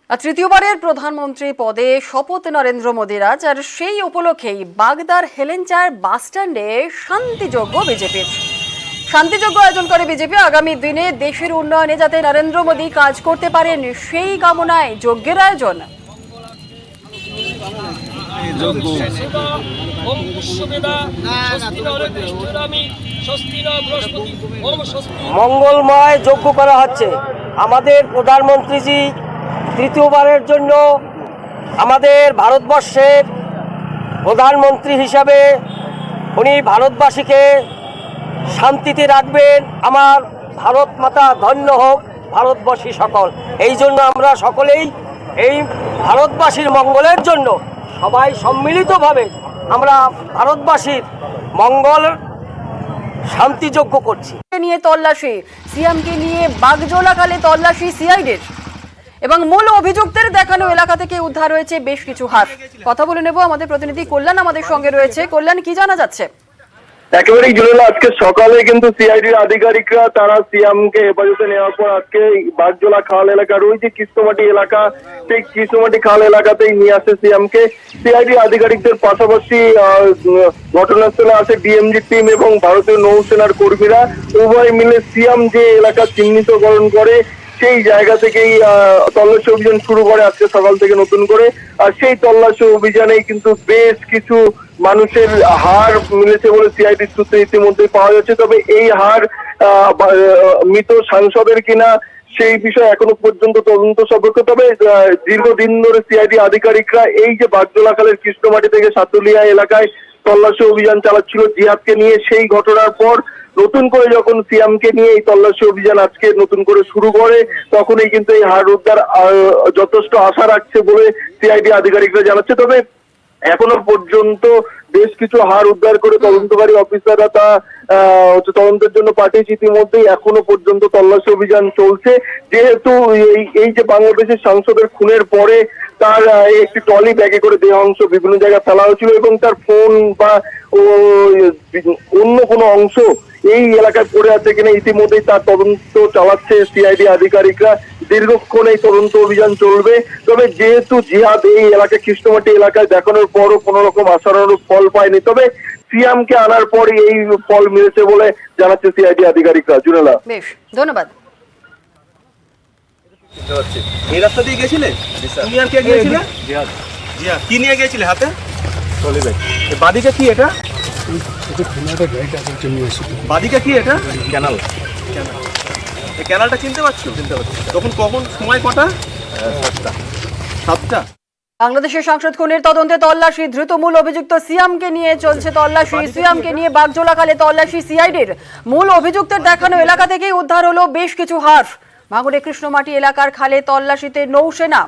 আর তৃতীয়বারের প্রধানমন্ত্রী পদে শপথ নরেন্দ্র মোদীর আজ, আর সেই উপলক্ষেই বাগদার হেলেঞ্চার বাসস্ট্যান্ডে শান্তিযজ্ঞ বিজেপির। শান্তিযজ্ঞ আয়োজন করে বিজেপি। আগামী দিনে দেশের উন্নয়নে যাতে নরেন্দ্র মোদী কাজ করতে পারেন সেই কামনায় যজ্ঞের আয়োজন। মঙ্গলময় যজ্ঞ করা হচ্ছে। আমাদের প্রধানমন্ত্রীজি তৃতীয়বারের জন্য আমাদের ভারতবর্ষের প্রধানমন্ত্রী হিসাবে উনি ভারতবাসীকে শান্তিতে রাখবেন। আমার ভারত মাতা ধন্য হোক ভারতবাসী সকল। এই জন্য আমরা সকলেই এই ভারতবাসীর মঙ্গলের জন্য সবাই সম্মিলিতভাবে আমরা ভারতবাসীর মঙ্গল শান্তিযজ্ঞ করছি। নিয়ে তল্লাশি, সিএমকে নিয়ে বাগজোলাকালে তল্লাশি সিআইডির, এবং মূল অভিযুক্তের দেখানো এলাকা থেকে উদ্ধার হয়েছে বেশ কিছু হাত। কথা বলে নেব, আমাদের প্রতিনিধি কল্যাণ আমাদের সঙ্গে রয়েছে। কল্যাণ, কি জানা যাচ্ছে? একেবারেই জুড়ে আজকে সকালে কিন্তু সিআইডির আধিকারিকরা তারা সিএমকে হেফাজতে নেওয়ার পর আজকে বাগজোলা খাল এলাকার ওই যে কৃষ্ণমাটি এলাকা, সেই কৃষ্ণমাটি খাল এলাকাতেই নিয়ে আসে সিএমকে। সিআইডি আধিকারিকদের পাশাপাশি ঘটনাস্থলে আসে ডিএমজি টিম এবং ভারতীয় নৌসেনার কর্মীরা। উভয় মিলে সিএম যে এলাকা চিহ্নিতকরণ করে সেই জায়গা থেকেই তল্লাশি অভিযান শুরু করে আজকে সকাল থেকে নতুন করে। আর সেই তল্লাশি অভিযানেই কিন্তু বেশ কিছু মানুষের হাড় মিলেছে বলে সিআইডি সূত্রে ইতিমধ্যে পাওয়া যাচ্ছে। তবে এই হাড় মৃত সাংসদের কিনা সেই বিষয়ে এখনো পর্যন্ত তদন্ত সাপেক্ষ। তবে দীর্ঘদিন ধরে সিআইডি আধিকারিকরা এই যে বাগজোলা খালের কৃষ্ণমাটি থেকে সাতুলিয়া এলাকায় তল্লাশি অভিযান চালাচ্ছিল জিহাদকে নিয়ে, সেই ঘটনার পর নতুন করে যখন সিএমকে নিয়ে এই তল্লাশি অভিযান আজকে নতুন করে শুরু করে, তখনই কিন্তু এই হাড় উদ্ধার যথেষ্ট আশা রাখছে বলে সিআইডি আধিকারিকরা জানাচ্ছে। তবে এখনো পর্যন্ত বেশ কিছু হাড় উদ্ধার করে তদন্তকারী অফিসাররা তা তদন্তের জন্য পাঠিয়েছে। ইতিমধ্যেই এখনো পর্যন্ত তল্লাশি অভিযান চলছে। যেহেতু এই যে বাংলাদেশের সাংসদের খুনের পরে তার একটি ট্রলি ব্যাগে করে দেহ অংশ বিভিন্ন জায়গায় ফেলা হয়েছিল এবং তার ফোন বা অন্য কোনো অংশ এই এলাকায় পড়ে আছে কিনা ইতিমধ্যেই তার তদন্ত চালাচ্ছে সিআইডি আধিকারিকরা। দীর্ঘক্ষণ এই তদন্ত অভিযান চলবে। তবে যেহেতু জিহাদ এই এলাকায় কৃষ্ণমাটি এলাকায় দেখানোর পরও কোনো রকম আশানুরূপ ফল পায়নি, তবে সিএমকে আনার পর এই ফল মিলেছে বলে জানাচ্ছে সিআইডি আধিকারিকরা। জুনেলা, বেশ, ধন্যবাদ। এই রাস্তা দিয়ে গেছিলে? তুমি আর কে গিয়েছিলে? জিহাদ। জিহাদ কি নিয়ে গিয়েছিলে হাতে? Trolley bag. বাদিকে কি এটা? বাদিকে কি এটা? ক্যানাল। এই ক্যানালটা চিনতে পারছো? চিনতে পারছি। তখন কখন সময় কটা? 7টা। বাংলাদেশের সাংসদ খুনের তদন্তে তল্লাশি, দ্রুত মূল অভিযুক্ত সিএমকে নিয়ে চলছে তল্লাশি। সিএমকে নিয়ে বাগজোলাকালে তল্লাশি সিআইডির। মূল অভিযুক্তের দেখানো এলাকা থেকেই উদ্ধার হলো বেশ কিছু হাড়। ভাঙড়ে কৃষ্ণমাটি এলাকার খালে তল্লাশিতে নৌসেনা।